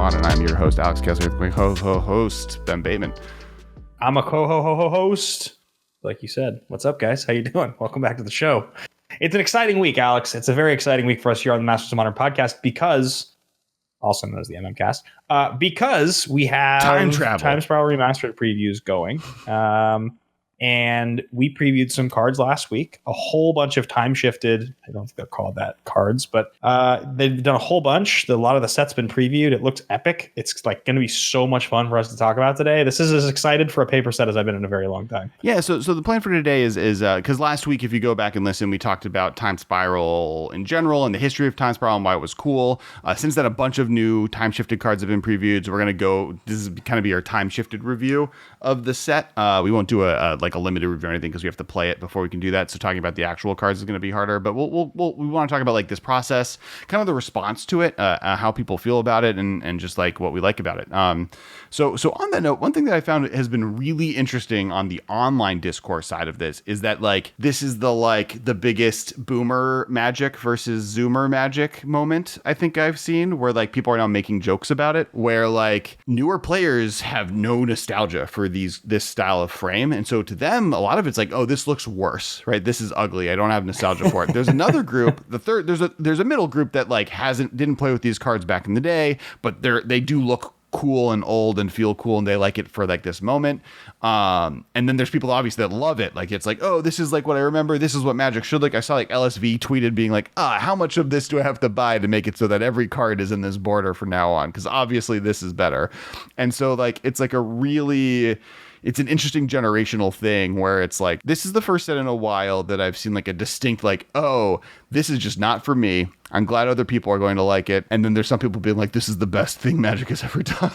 On, and I'm your host, Alex Kess, with my host, Ben Bateman. I'm a co-host, like you said. What's up, guys? How you doing? Welcome back to the show. It's an exciting week, Alex. It's a very exciting week for us here on the Masters of Modern podcast because, also known as the MMcast, because we have Time Spiral Remastered previews going. And we previewed some cards last week, a whole bunch of time-shifted, I don't think they're called that, cards, but they've done a whole bunch. A lot of the set's been previewed. It looks epic. It's like going to be so much fun for us to talk about today. This is as excited for a paper set as I've been in a very long time. Yeah, so the plan for today is because last week, if you go back and listen, we talked about Time Spiral in general and the history of Time Spiral and why it was cool. Since then, a bunch of new time-shifted cards have been previewed, so we're going to go, this is kind of be our time-shifted review of the set. We won't do a limited review or anything because we have to play it before we can do that. So talking about the actual cards is going to be harder, but we want to talk about like this process, kind of the response to it, how people feel about it, and just like what we like about it. So on that note, one thing that I found has been really interesting on the online discourse side of this is that like this is the biggest boomer Magic versus Zoomer Magic moment I think I've seen, where like people are now making jokes about it, where like newer players have no nostalgia for this style of frame, and so to them a lot of it's like, oh, this looks worse, right? This is ugly. I don't have nostalgia for it. There's another group, there's a middle group that like didn't play with these cards back in the day, but they do look cool and old and feel cool, and they like it for like this moment. And then there's people obviously that love it. Like it's like, oh, this is like what I remember. This is what Magic should like. I saw like LSV tweeted being like, how much of this do I have to buy to make it so that every card is in this border from now on? Because obviously this is better. And so like it's like it's an interesting generational thing where it's like, this is the first set in a while that I've seen like a distinct, like, oh, this is just not for me. I'm glad other people are going to like it. And then there's some people being like, this is the best thing Magic has ever done.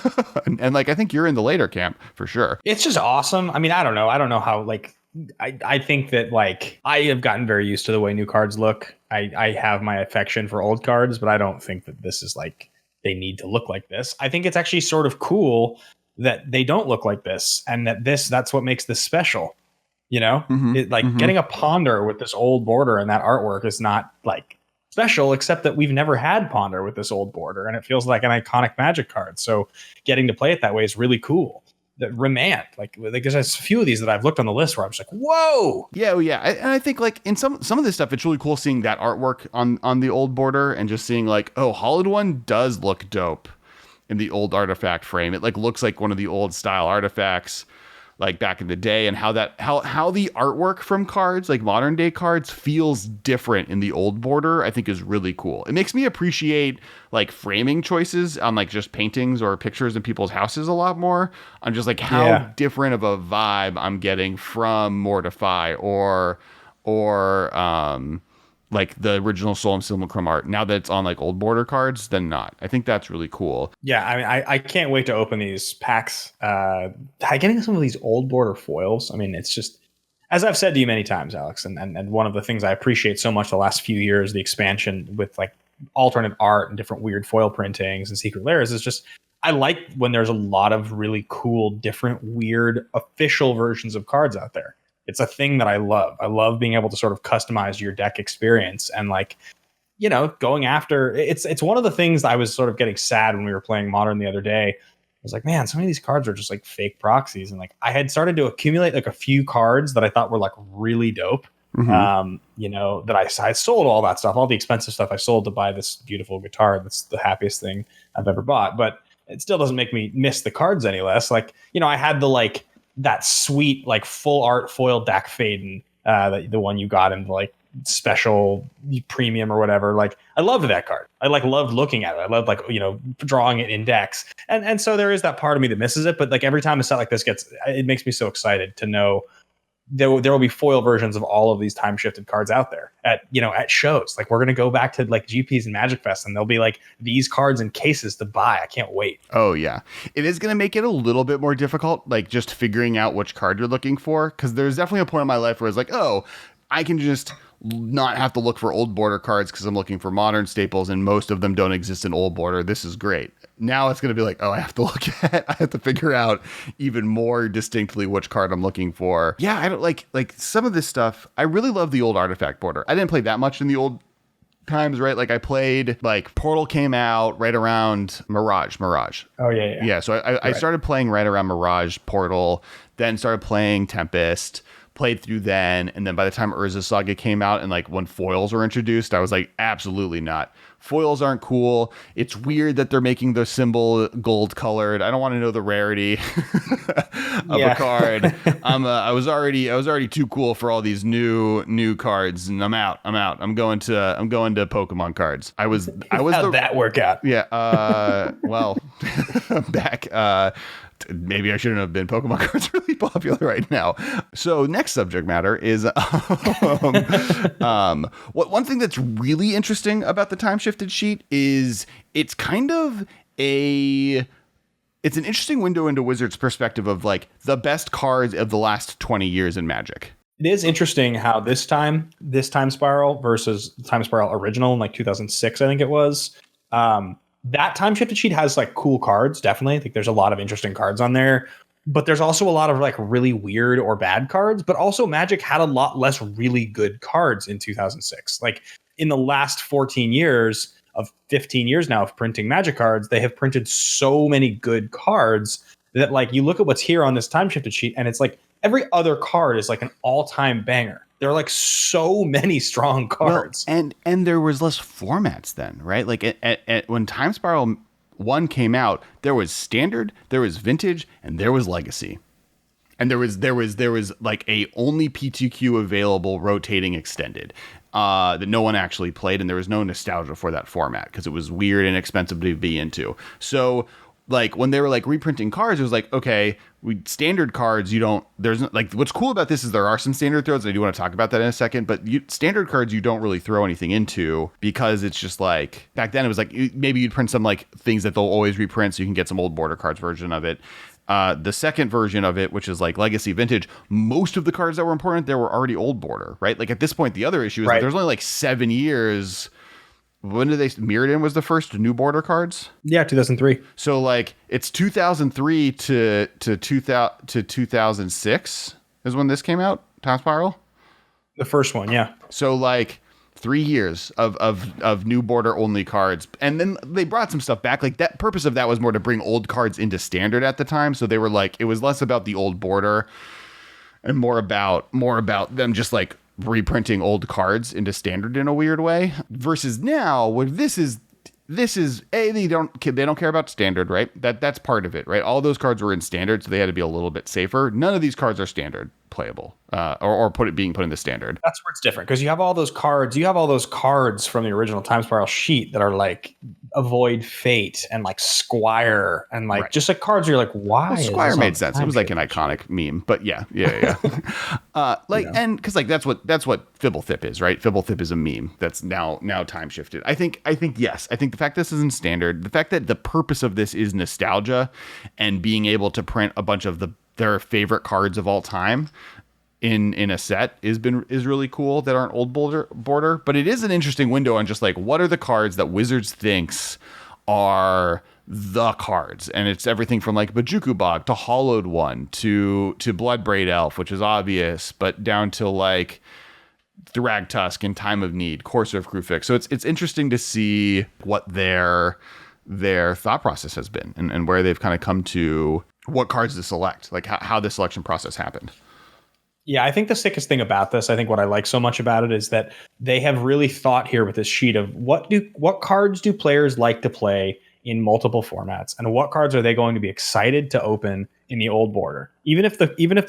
and like, I think you're in the later camp for sure. It's just awesome. I mean, I don't know how, like, I think that like I have gotten very used to the way new cards look. I have my affection for old cards, but I don't think that this is like, they need to look like this. I think it's actually sort of cool that they don't look like this, and that's what makes this special, you know. Getting a Ponder with this old border and that artwork is not like special, except that we've never had Ponder with this old border, and it feels like an iconic Magic card. So getting to play it that way is really cool. The Remand, like there's a few of these that I've looked on the list where I'm just like, whoa. Yeah. And I think like in some of this stuff, it's really cool seeing that artwork on the old border and just seeing like, oh, Hollowed One does look dope in the old artifact frame. It like looks like one of the old style artifacts like back in the day, and how the artwork from cards, like modern day cards, feels different in the old border, I think is really cool. It makes me appreciate like framing choices on like just paintings or pictures in people's houses a lot more, on just like how different of a vibe I'm getting from Mortify or like the original Soul and Simulacrum art, now that it's on like old border cards than not. I think that's really cool. Yeah, I mean, I can't wait to open these packs. Getting some of these old border foils, I mean, it's just, as I've said to you many times, Alex, and one of the things I appreciate so much the last few years, the expansion with like alternate art and different weird foil printings and secret layers, is just, I like when there's a lot of really cool, different, weird, official versions of cards out there. It's a thing that I love. I love being able to sort of customize your deck experience, and like, you know, going after it's one of the things I was sort of getting sad when we were playing Modern the other day. I was like, man, so many of these cards are just like fake proxies. And like, I had started to accumulate like a few cards that I thought were like really dope. You know, that I sold all that stuff, all the expensive stuff I sold to buy this beautiful guitar. That's the happiest thing I've ever bought, but it still doesn't make me miss the cards any less. Like, you know, I had the like, that sweet like full art foil Dak Faden, the one you got in like special premium or whatever. Like I loved that card. I like loved looking at it. I loved like, you know, drawing it in decks. And so there is that part of me that misses it. But like every time a set like this it makes me so excited to know there will be foil versions of all of these time shifted cards out there at shows. Like we're going to go back to like GPs and Magic Fest, and there'll be like these cards in cases to buy. I can't wait. Oh yeah. It is going to make it a little bit more difficult, like just figuring out which card you're looking for. Cause there's definitely a point in my life where it's like, oh, I can just not have to look for old border cards because I'm looking for modern staples, and most of them don't exist in old border. This is great. Now it's going to be like, oh, I have to figure out even more distinctly which card I'm looking for. Yeah, I don't like some of this stuff. I really love the old artifact border. I didn't play that much in the old times, right? Like I played, like Portal came out right around Mirage. Oh yeah. Yeah, so I started playing right around Mirage, Portal, then started playing Tempest, played through then, and then by the time Urza Saga came out and like when foils were introduced, I was like, absolutely not. Foils aren't cool. It's weird that they're making the symbol gold colored. I don't want to know the rarity of a card. I was already too cool for all these new cards, and I'm out. I'm going to Pokemon cards. How'd that work out? Yeah. Well, back. Maybe I shouldn't have been. Pokemon cards are really popular right now. So next subject matter is one thing that's really interesting about the time shifted sheet is it's kind of it's an interesting window into Wizards' perspective of like the best cards of the last 20 years in Magic. It is interesting how this time spiral versus the time spiral original in like 2006, I think it was. That time shifted sheet has like cool cards. Definitely. I think there's a lot of interesting cards on there, but there's also a lot of like really weird or bad cards, but also Magic had a lot less really good cards in 2006. Like in the last 15 years now of printing Magic cards, they have printed so many good cards that like you look at what's here on this time shifted sheet and it's like every other card is like an all-time banger. There are like so many strong cards. Well, and there was less formats then, right? Like when Time Spiral 1 came out, there was Standard, there was Vintage, and there was Legacy. And there was like a only PTQ available rotating extended that no one actually played, and there was no nostalgia for that format because it was weird and expensive to be into. So like when they were like reprinting cards, it was like, okay, standard cards, there's like, what's cool about this is there are some standard throws. I do want to talk about that in a second, but standard cards, you don't really throw anything into because it's just like, back then it was like, maybe you'd print some like things that they'll always reprint so you can get some old border cards version of it. The second version of it, which is like Legacy Vintage, most of the cards that were important there were already old border, right? Like at this point, the other issue is that there's only like 7 years. When did Mirrodin was the first new border cards? Yeah, 2003. So like it's 2003 to 2006 is when this came out, Time Spiral. The first one, yeah. So like 3 years of new border only cards, and then they brought some stuff back. Like that purpose of that was more to bring old cards into standard at the time. So they were like, it was less about the old border and more about them just like reprinting old cards into standard in a weird way versus now where this is they don't care about standard, right? That's part of it, right? All those cards were in standard, so they had to be a little bit safer. None of these cards are standard playable or being put into standard. That's where it's different because you have all those cards from the original Time Spiral sheet that are like Avoid Fate and like Squire and like just like cards you're like, why? Well, Squire made sense. It was like an iconic meme, but yeah. And because like that's what Fibblethip is, right? Fibblethip is a meme that's now time shifted. I think yes. I think the fact this isn't standard, the fact that the purpose of this is nostalgia and being able to print a bunch of their favorite cards of all time in a set is really cool that aren't old border, but it is an interesting window on just like what are the cards that Wizards thinks are the cards, and it's everything from like Bajuku Bog to Hollowed One to Bloodbraid Elf, which is obvious, but down to like Thragtusk in Time of Need, Courser of Krufix. So it's interesting to see what their thought process has been and where they've kind of come to what cards to select, like how the selection process happened. Yeah, I think the sickest thing about this, I think what I like so much about it is that they have really thought here with this sheet of what cards do players like to play in multiple formats, and what cards are they going to be excited to open in the old border, even if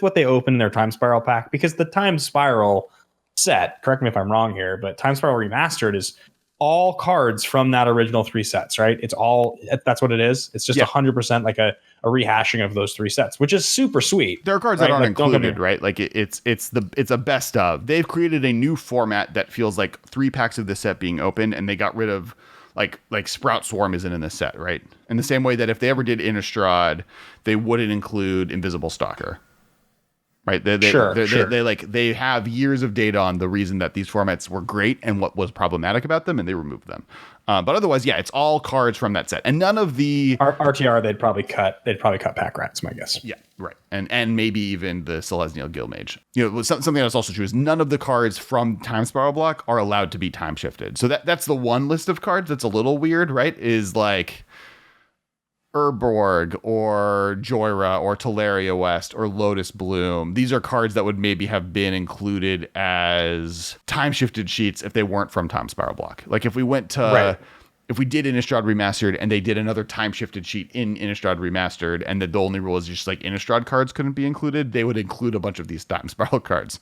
what they open in their Time Spiral pack, because the Time Spiral set, correct me if I'm wrong here, but Time Spiral Remastered is all cards from that original 3 sets, right? That's what it is. It's just 100% like a rehashing of those 3 sets, which is super sweet. There are cards that aren't included, right? Like it's a best of. They've created a new format that feels like 3 packs of the set being opened, and they got rid of like Sprout Swarm isn't in the set, right? In the same way that if they ever did Innistrad, they wouldn't include Invisible Stalker. right? They have years of data on the reason that these formats were great and what was problematic about them, and they removed them. But otherwise, yeah, it's all cards from that set, and none of the RTR they'd probably cut pack rats, my guess. Yeah, right, and maybe even the Selesnya Guildmage. Something that's also true is none of the cards from Time Spiral Block are allowed to be time shifted. So that's the one list of cards that's a little weird, right? Is like Urborg or Joyra or Teleria West or Lotus Bloom. These are cards that would maybe have been included as time shifted sheets if they weren't from Time Spiral Block. Like if we went to, if we did Innistrad Remastered and they did another time shifted sheet in Innistrad Remastered, and the only rule is just like Innistrad cards couldn't be included, they would include a bunch of these Time Spiral cards.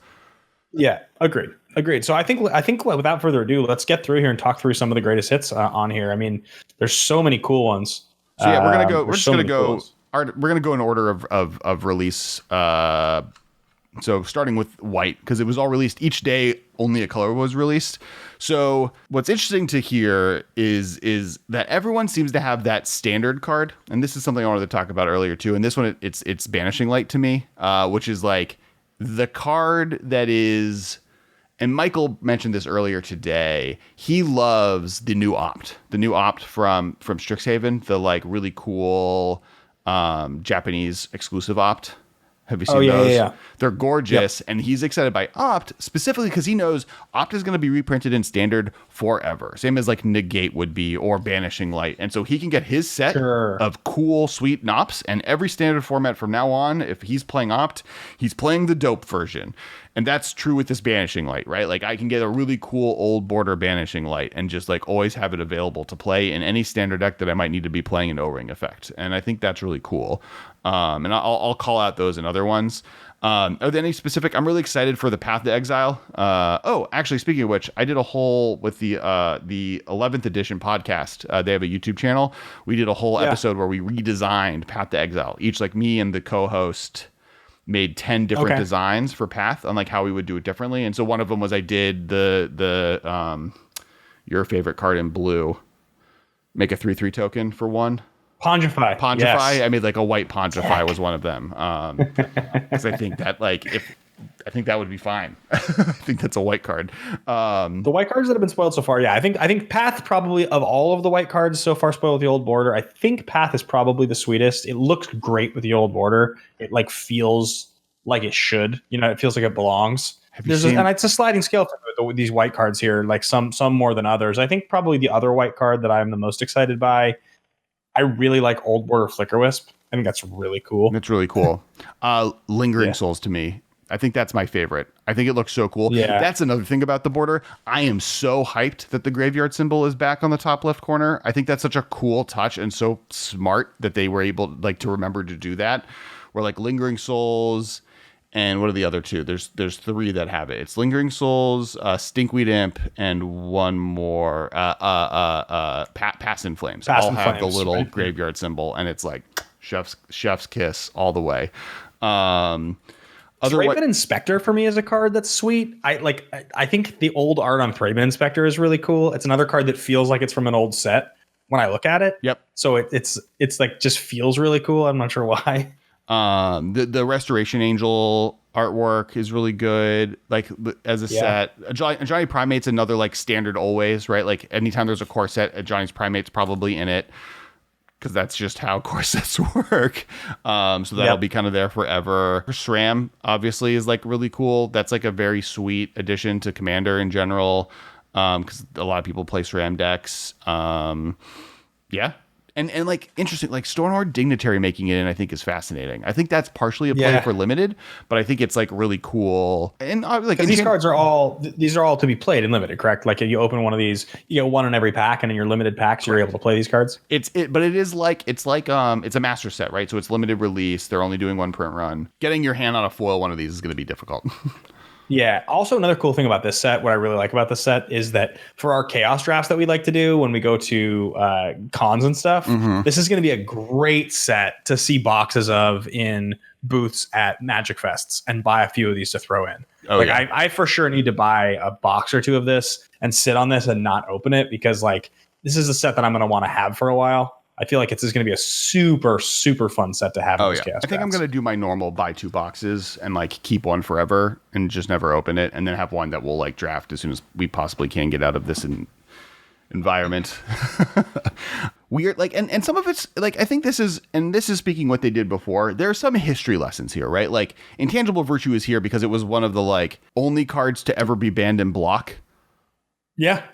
Yeah, agreed. So I think without further ado, let's get through here and talk through some of the greatest hits on here. I mean, there's so many cool ones. So yeah, we're gonna go. We're just gonna go. We're gonna go in order of release. So starting with white, because it was all released each day. Only a color was released. So what's interesting to hear is that everyone seems to have that standard card, and this is something I wanted to talk about earlier too. And this one, it's Banishing Light to me, which is like the card that is. And Michael mentioned this earlier today. He loves the new opt from Strixhaven, the like really cool Japanese exclusive opt. Have you seen those? Yeah. They're gorgeous, and he's excited by Opt specifically because he knows Opt is going to be reprinted in Standard forever, same as like Negate would be or Banishing Light, and so he can get his set of cool, sweet Nops, and every Standard format from now on, if he's playing Opt, he's playing the dope version. And that's true with this Banishing Light, right? Like I can get a really cool old border Banishing Light and just like always have it available to play in any standard deck that I might need to be playing an O-Ring effect. And I think that's really cool. And I'll call out those and other ones. Are there any specific? I'm really excited for the Path to Exile. Actually, speaking of which, I did a whole with the 11th edition podcast. They have a YouTube channel. We did a whole episode where we redesigned Path to Exile. Each like me and the co-host made 10 different designs for Path on like how we would do it differently. And so one of them was I did the your favorite card in blue, make a 3/3 token for one. Pondify. Yes. I made like a white Pondify was one of them. Because I think that I think that would be fine. I think that's a white card. The white cards that have been spoiled so far, I think Path probably of all of the white cards so far spoiled with the old border. I think Path is probably the sweetest. It looks great with the old border. It like feels like it should. It feels like it belongs. And it's a sliding scale for these white cards here. Like some more than others. I think probably the other white card that I'm the most excited by. I really like Old Border Flicker Wisp. I think that's really cool. It's really cool. Lingering Souls to me. I think that's my favorite. I think it looks so cool. Yeah. That's another thing about the border. I am so hyped that the graveyard symbol is back on the top left corner. I think that's such a cool touch and so smart that they were able to remember to do that. Where like Lingering Souls and what are the other two? There's three that have it. It's Lingering Souls, Stinkweed Imp, and one more. Pass in Flames. All have the little graveyard symbol, and it's like chef's kiss all the way. Thraben Inspector for me is a card that's sweet. I think the old art on Thraben Inspector is really cool. It's another card that feels like it's from an old set when I look at it. Yep. So it's like just feels really cool. I'm not sure why. The Restoration Angel artwork is really good. Like as a set, Johnny Primate's another like standard always, right? Like anytime there's a core set, Johnny's Primate's probably in it. Because that's just how core sets work. So that'll be kind of there forever. SRAM obviously is like really cool. That's like a very sweet addition to Commander in general. Because a lot of people play SRAM decks. And like interesting, like Stormlord Dignitary making it in, I think is fascinating. I think that's partially a play for limited, but I think it's like really cool. And like these cards are all to be played in limited, correct? Like if you open one of these, you get one in every pack, and in your limited packs, you're able to play these cards. But it's a master set, right? So it's limited release. They're only doing one print run. Getting your hand on a foil one of these is going to be difficult. Yeah. Also, another cool thing about this set, what I really like about this set is that for our chaos drafts that we like to do when we go to cons and stuff, this is going to be a great set to see boxes of in booths at Magic Fests and buy a few of these to throw in. I for sure need to buy a box or two of this and sit on this and not open it because like this is a set that I'm going to want to have for a while. I feel like it's just going to be a super, super fun set to have. Oh, in yeah. Chaos I think I'm Packs. going to do my normal buy 2 boxes and like keep one forever and just never open it. And then have one that we'll like draft as soon as we possibly can get out of this environment. Weird. Like, and some of it's like, I think this is speaking what they did before. There are some history lessons here, right? Like Intangible Virtue is here because it was one of the like only cards to ever be banned in block. Yeah.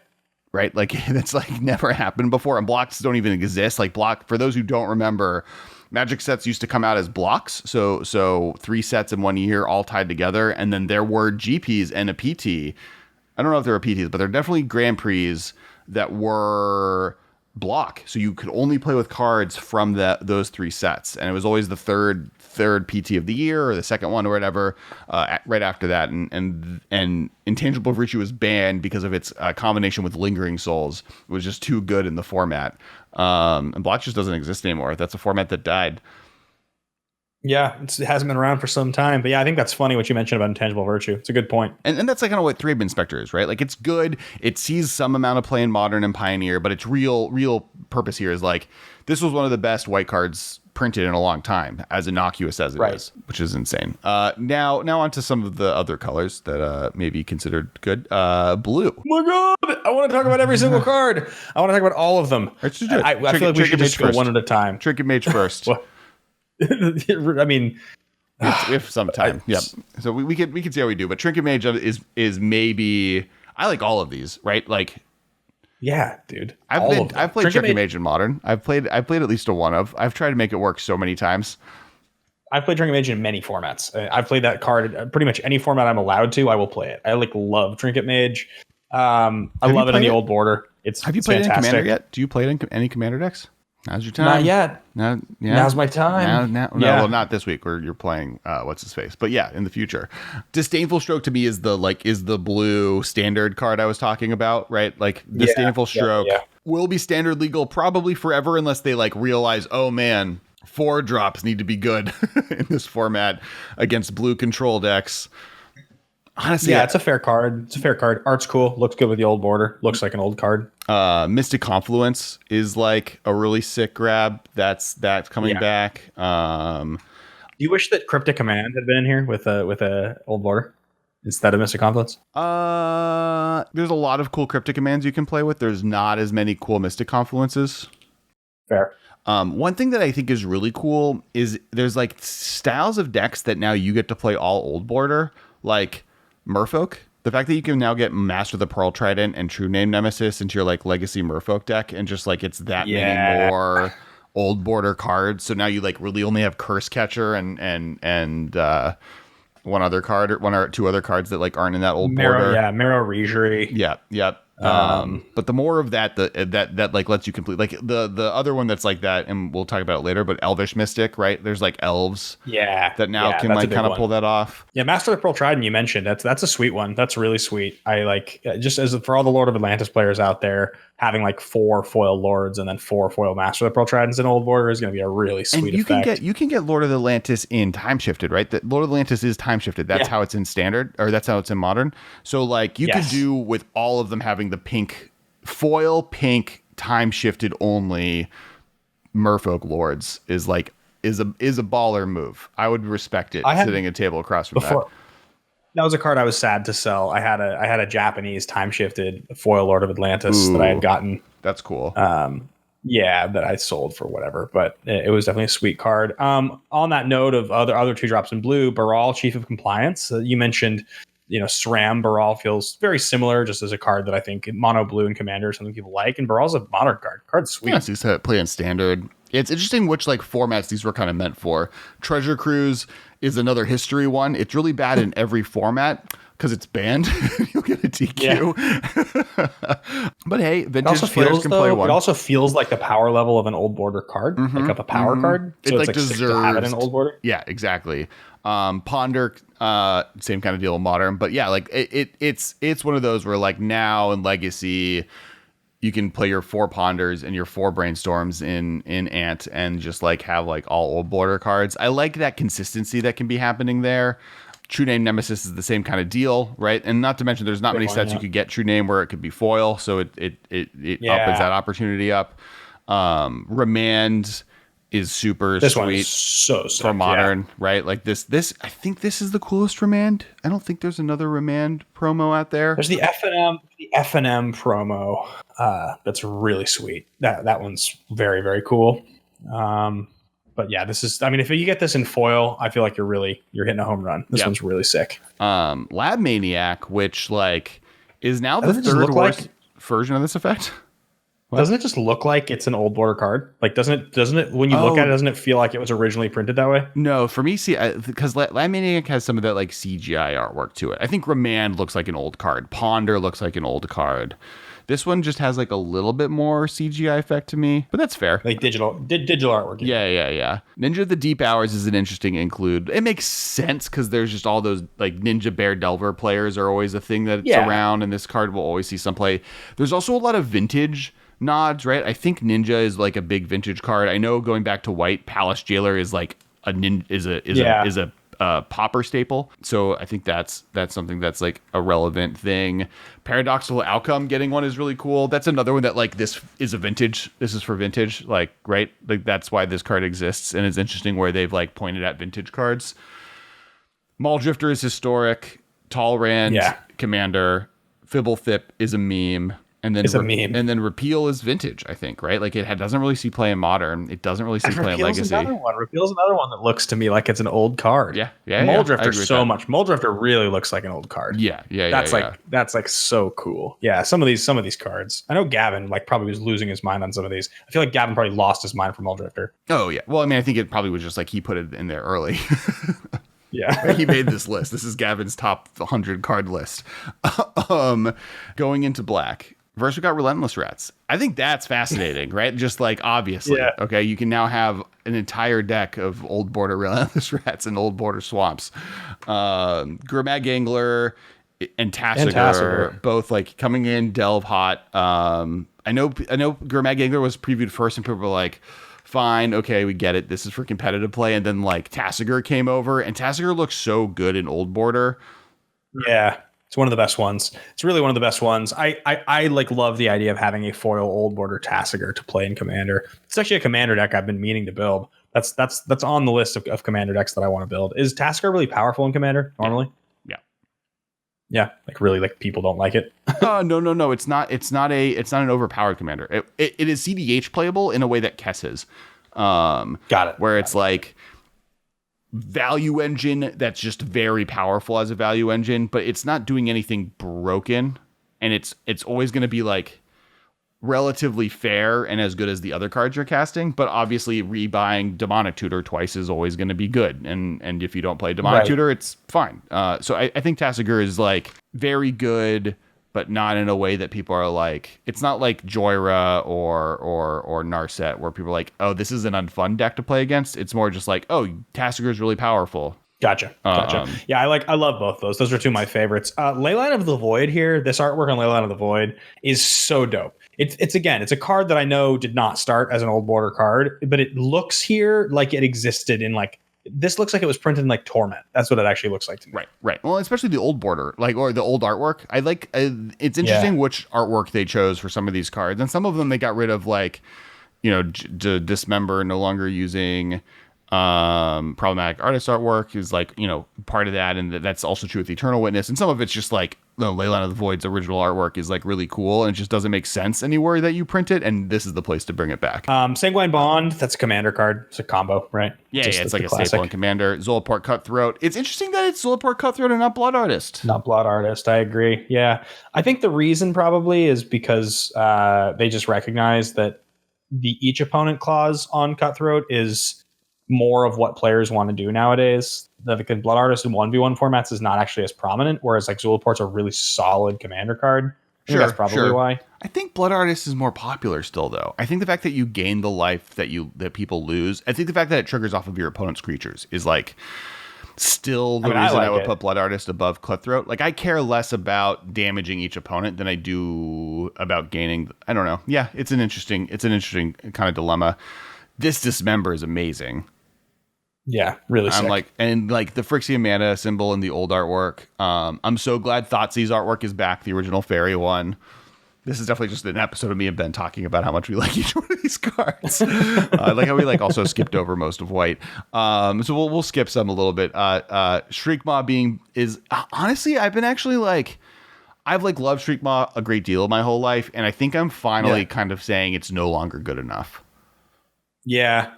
Right? Like that's like never happened before, and blocks don't even exist. Like block, for those who don't remember, Magic sets used to come out as blocks. So 3 sets in one year all tied together, and then there were GPs and a PT. I don't know if there were PTs, but they're definitely Grand Prix that were block. So you could only play with cards from those 3 sets, and it was always the third PT of the year or the second one or whatever, right after that. And Intangible Virtue was banned because of its combination with Lingering Souls. It was just too good in the format. And block just doesn't exist anymore. That's a format that died. Yeah, it hasn't been around for some time. But yeah, I think that's funny what you mentioned about Intangible Virtue. It's a good point. And that's like kind of what 3-Up Inspector is, right? Like it's good. It sees some amount of play in Modern and Pioneer, but its real purpose here is like, this was one of the best white cards printed in a long time, as innocuous as it is, which is insane. Now on to some of the other colors that may be considered good. Blue. Oh my God! I want to talk about every single card. I want to talk about all of them. I feel like we should just go one at a time. Trinket Mage first. I mean, if some time. Yep. So we can see how we do, but Trinket Mage is maybe, I like all of these, right? Like, yeah, dude. I've played Trinket Mage in Modern. I've played at least a one of. I've tried to make it work so many times. I've played Trinket Mage in many formats. I've played that card pretty much any format I'm allowed to. I will play it. I love Trinket Mage. I love it in the old border. Have you played it in Commander yet? Do you play it in any Commander decks? Now's your time. Not yet. Now's my time. No, well, not this week where you're playing what's his face, but yeah, in the future. Disdainful Stroke to me is the blue standard card I was talking about, right? Like Disdainful Stroke will be standard legal probably forever unless they like realize, oh man, 4 drops need to be good in this format against blue control decks. Honestly, it's a fair card. Art's cool. Looks good with the old border. Looks like an old card. Mystic Confluence is like a really sick grab. That's coming back. Do you wish that Cryptic Command had been in here with a old border instead of Mystic Confluence? There's a lot of cool Cryptic Commands you can play with. There's not as many cool Mystic Confluences. Fair. One thing that I think is really cool is there's like styles of decks that now you get to play all old border, like Merfolk. The fact that you can now get Master of the Pearl Trident and True Name Nemesis into your like Legacy Merfolk deck, and just like it's that many more old border cards. So now you like really only have Curse Catcher and one other card or 1 or 2 other cards that like aren't in that old border. Yeah, Marrow Regery. Yep. But the more of that like lets you complete, like the other one that's like that, and we'll talk about it later, but Elvish Mystic, right? There's like elves that now can like kind of pull that off. Yeah, Master of the Pearl Trident you mentioned, that's a sweet one. That's really sweet. I like, just as for all the Lord of Atlantis players out there, having like 4 foil lords and then 4 foil Master of the Pearl Tridents in old border is going to be a really sweet effect. You can get Lord of Atlantis in Time Shifted, right? That Lord of Atlantis is Time Shifted. That's how it's in Standard, or that's how it's in Modern. So like you could do with all of them having the pink Time Shifted only Merfolk Lords is a baller move. I would respect it sitting at a table across from that. That was a card I was sad to sell. I had a Japanese Time Shifted foil Lord of Atlantis that I had gotten. That's cool. That I sold for whatever, but it was definitely a sweet card. On that note of other 2 drops in blue, Baral, Chief of Compliance. You mentioned, SRAM. Baral feels very similar, just as a card that I think mono blue and Commander is something people like, and Baral's a modern card. Card's sweet. Yeah, so you play in Standard. It's interesting which like formats these were kind of meant for. Treasure Cruise is another history one. It's really bad in every format because it's banned. You'll get a DQ. Yeah. But hey, vintage players can play one. It also feels like the power level of an old border card, like a power card. So it's like deserves to have it in old border. Yeah, exactly. Ponder, same kind of deal in Modern, but yeah, like it's one of those where like now in Legacy, you can play your 4 Ponders and your 4 Brainstorms in Ant and just like have like all old border cards. I like that consistency that can be happening there. True Name Nemesis is the same kind of deal, right? And not to mention, there's not many sets you could get True Name where it could be foil, so it opens that opportunity up. Remand is super This sweet. one is so sick, for modern, right? Like this, I think this is the coolest Remand. I don't think there's another Remand promo out there. There's the F&M promo. That's really sweet. That one's very, very cool. But yeah, this is, I mean, if you get this in foil, I feel like you're hitting a home run. This one's really sick. Lab Maniac, which like is now Doesn't the it just third look worst like- version of this effect. What? Doesn't it just look like it's an old border card? Like, doesn't it, when you look at it, doesn't it feel like it was originally printed that way? No, for me, see, because Lab Maniac has some of that like CGI artwork to it. I think Remand looks like an old card. Ponder looks like an old card. This one just has like a little bit more CGI effect to me, but that's fair. Like digital artwork. Yeah. Ninja of the Deep Hours is an interesting include. It makes sense because there's just all those like Ninja Bear Delver players are always a thing that's around, and this card will always see some play. There's also a lot of vintage nods, right? I think Ninja is like a big vintage card. I know going back to White, Palace Jailer is like is a popper staple. So I think that's something that's like a relevant thing. Paradoxical Outcome getting one is really cool. That's another one that like this is for vintage, like, right? Like that's why this card exists, and it's interesting where they've like pointed at vintage cards. Maul Drifter is historic. Talrand Commander. Fibble Thip is a meme. And then and then Repeal is vintage, I think, right? Like it doesn't really see play in modern. It doesn't really see play in legacy. Repeal's another one that looks to me like it's an old card. Yeah. Mold Drifter so much. Mold Drifter really looks like an old card. Yeah. That's like so cool. Yeah, some of these cards. I know Gavin like probably was losing his mind on some of these. I feel like Gavin probably lost his mind for Mold Drifter. Oh yeah. Well, I mean, I think it probably was just like he put it in there early. Yeah. He made this list. This is Gavin's top 100 card list. Going into black. First, we got Relentless Rats. I think that's fascinating, right? Just like obviously, okay, you can now have an entire deck of old border Relentless Rats and old border Swamps. Gurmag Angler and Tassiger, both like coming in, delve hot. I know Gurmag Angler was previewed first, and people were like, fine, okay, we get it. This is for competitive play. And then like Tassiger came over, and Tassiger looks so good in old border. Yeah. It's one of the best ones. It's really one of the best ones. I like love the idea of having a foil old border Tassiger to play in Commander. It's actually a Commander deck I've been meaning to build. That's on the list of Commander decks that I want to build. Is Tassiger really powerful in Commander normally? Yeah. Like really, like people don't like it. No. It's not an overpowered Commander. It is CDH playable in a way that Kess is. Got it. Where it's like value engine that's just very powerful as a value engine, but it's not doing anything broken, and it's always going to be like relatively fair and as good as the other cards you're casting. But obviously rebuying Demonic Tutor twice is always going to be good, and if you don't play Demonic Tutor, it's fine. So I think Tassiger is like very good, but not in a way that people are like, it's not like Joyra or Narset where people are like, oh, this is an unfun deck to play against. It's more just like, oh, Tassiger is really powerful. Gotcha. Yeah, I love both those. Those are two of my favorites. Leyline of the Void here, this artwork on Leyline of the Void is so dope. It's a card that I know did not start as an old border card, but it looks here like it existed in like, this looks like it was printed in like Torment. That's what it actually looks like to me. Right. Well, especially the old border, like, or the old artwork. I like. It's interesting which artwork they chose for some of these cards, and some of them they got rid of, like, Dismember, no longer using. Problematic artist artwork is like, part of that, and that's also true with Eternal Witness, and some of it's just like the Leyline of the Void's original artwork is like really cool, and it just doesn't make sense anywhere that you print it, and this is the place to bring it back. Sanguine Bond, that's a Commander card. It's a combo, right? It's like a staple in Commander. Zolaport Cutthroat. It's interesting that it's Zolaport Cutthroat and not Blood Artist. Not Blood Artist, I agree. Yeah, I think the reason probably is because they just recognize that the each opponent clause on Cutthroat is more of what players want to do nowadays. The Blood Artist in 1v1 formats is not actually as prominent, whereas like Zulaport's a really solid Commander card. I think that's probably why. I think Blood Artist is more popular still, though. I think the fact that you gain the life that people lose, I think the fact that it triggers off of your opponent's creatures is like still the reason I would put Blood Artist above Cutthroat. Like, I care less about damaging each opponent than I do about gaining. I don't know. Yeah, it's an interesting kind of dilemma. This Dismember is amazing. Yeah, really sick. I'm like the Phyrexian Mana symbol in the old artwork. I'm so glad Thoughtseize artwork is back, the original fairy one. This is definitely just an episode of me and Ben talking about how much we like each one of these cards. Like how we like also skipped over most of white. So we'll skip some a little bit. Shriekmaw is honestly, I've been actually like, I've like loved Shriekmaw a great deal my whole life, and I think I'm finally kind of saying it's no longer good enough. Yeah,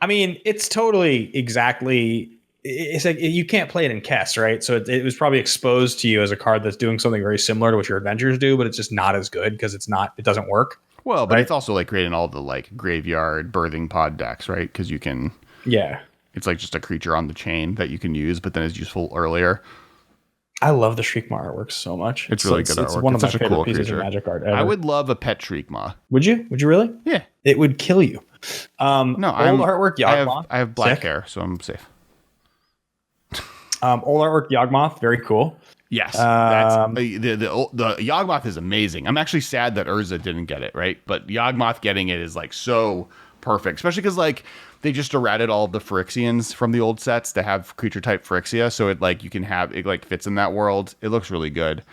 I mean, it's totally exactly. It's like you can't play it in Kess, right? So it was probably exposed to you as a card that's doing something very similar to what your adventures do, but it's just not as good because it doesn't work. Well, but it's also like creating all the like graveyard birthing pod decks, right? Because you can, it's like just a creature on the chain that you can use, but then is useful earlier. I love the Shriekmaw artwork so much. It's really good artwork. It's one of my such a favorite cool pieces creature. of Magic art ever. I would love a pet Shriekmaw. Would you? Would you really? Yeah. It would kill you. No, old artwork Yawgmoth. I have black hair, so I'm safe. Old artwork Yawgmoth, very cool. Yes, that's, the Yawgmoth is amazing. I'm actually sad that Urza didn't get it, right? But Yawgmoth getting it is like so perfect, especially because like they just errated all of the Phyrexians from the old sets to have creature type Phyrexia, so it like you can have it like fits in that world. It looks really good.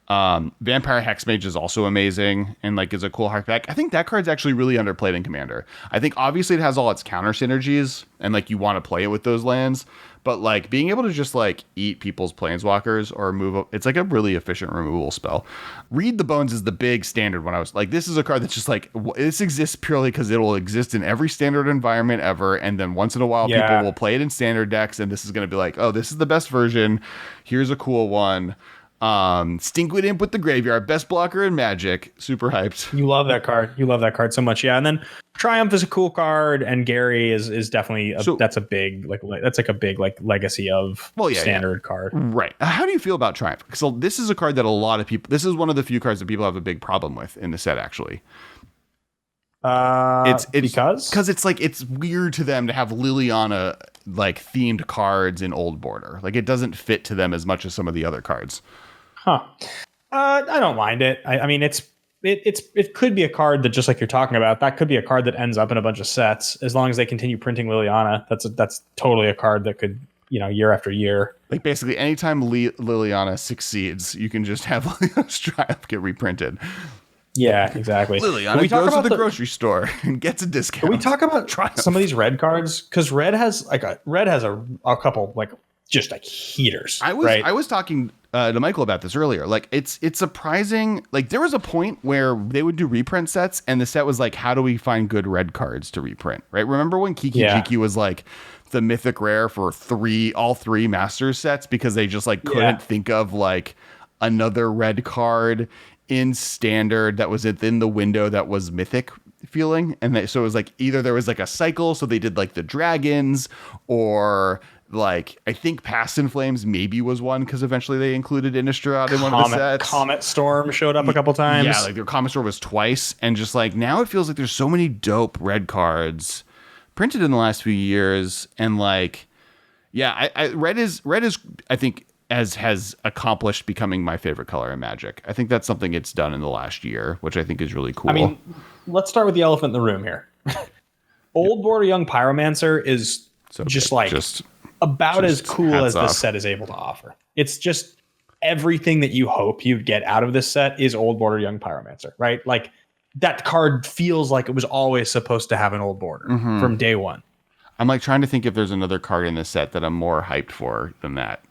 Vampire Hexmage is also amazing and like is a cool hardback. I think that card's actually really underplayed in Commander. I think obviously it has all its counter synergies and like you want to play it with those lands, but like being able to just like eat people's planeswalkers or move, it's like a really efficient removal spell. Read the Bones is the big standard when I was like, this is a card that's just like, this exists purely because it will exist in every standard environment ever. And then once in a while, people will play it in standard decks. And this is going to be like, oh, this is the best version. Here's a cool one. Stinkweed Imp with the Graveyard, best blocker in Magic, super hyped. You love that card. You love that card so much. Yeah. And then Triumph is a cool card, and Gary is definitely that's a big legacy of standard card. Right. How do you feel about Triumph? So this is a card that a lot of people, this is one of the few cards that people have a big problem with in the set, actually. It's because it's like it's weird to them to have Liliana like themed cards in Old Border. Like it doesn't fit to them as much as some of the other cards. Huh. I don't mind it. I mean, it could be a card that, just like you're talking about, that could be a card that ends up in a bunch of sets as long as they continue printing Liliana. That's totally a card that could, year after year. Like basically anytime Liliana succeeds, you can just have Liliana's Triumph get reprinted. Yeah, exactly. Liliana goes to the grocery store and gets a discount. Can we talk about some of these red cards? Because red has a couple like just like heaters. I was talking to Michael about this earlier. Like it's surprising. Like there was a point where they would do reprint sets, and the set was like, how do we find good red cards to reprint? Right? Remember when Kiki Jiki was like the mythic rare for all three Masters sets because they just like couldn't think of like another red card in standard that was within the window that was mythic feeling. And so it was like either there was like a cycle, so they did like the dragons, or like I think Past in Flames maybe was one because eventually they included Innistrad in one of the sets. Comet Storm showed up a couple times. Yeah, like their Comet Storm was twice, and just like now it feels like there's so many dope red cards printed in the last few years, and like red is I think has accomplished becoming my favorite color in Magic. I think that's something it's done in the last year, which I think is really cool. I mean, let's start with the elephant in the room here. Old Border Young Pyromancer is about as cool as this set is able to offer. It's just everything that you hope you'd get out of this set is Old Border Young Pyromancer, right? Like that card feels like it was always supposed to have an Old Border from day one. I'm like trying to think if there's another card in this set that I'm more hyped for than that.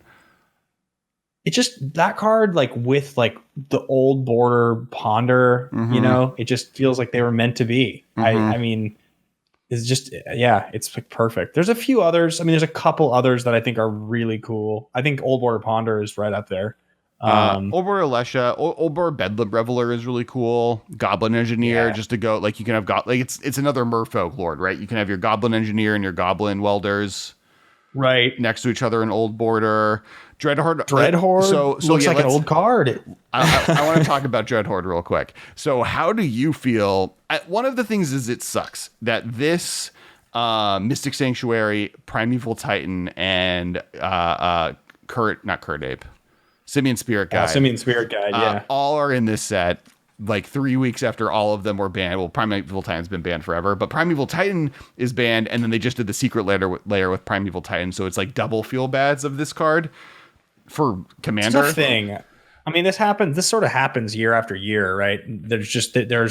It's just that card, like with like the Old Border Ponder, it just feels like they were meant to be. I mean, it's just, it's like perfect. There's a few others. I mean, there's a couple others that I think are really cool. I think Old Border Ponder is right up there. Old Border Alesha, Old Border Bedlam Reveler is really cool. Goblin Engineer, just to go, like you can have it's another Merfolk Lord, right? You can have your Goblin Engineer and your Goblin Welders right next to each other in Old Border. Dreadhorde. So looks like an old card. I want to talk about Dreadhorde real quick. So how do you feel? One of the things is it sucks that this Mystic Sanctuary, Primeval Titan, and Simian Spirit Guide, all are in this set. Like 3 weeks after all of them were banned. Well, Primeval Titan's been banned forever, but Primeval Titan is banned, and then they just did the secret layer with Primeval Titan, so it's like double feel bads of this card for Commander. It's a thing. I mean, this sort of happens year after year, right? There's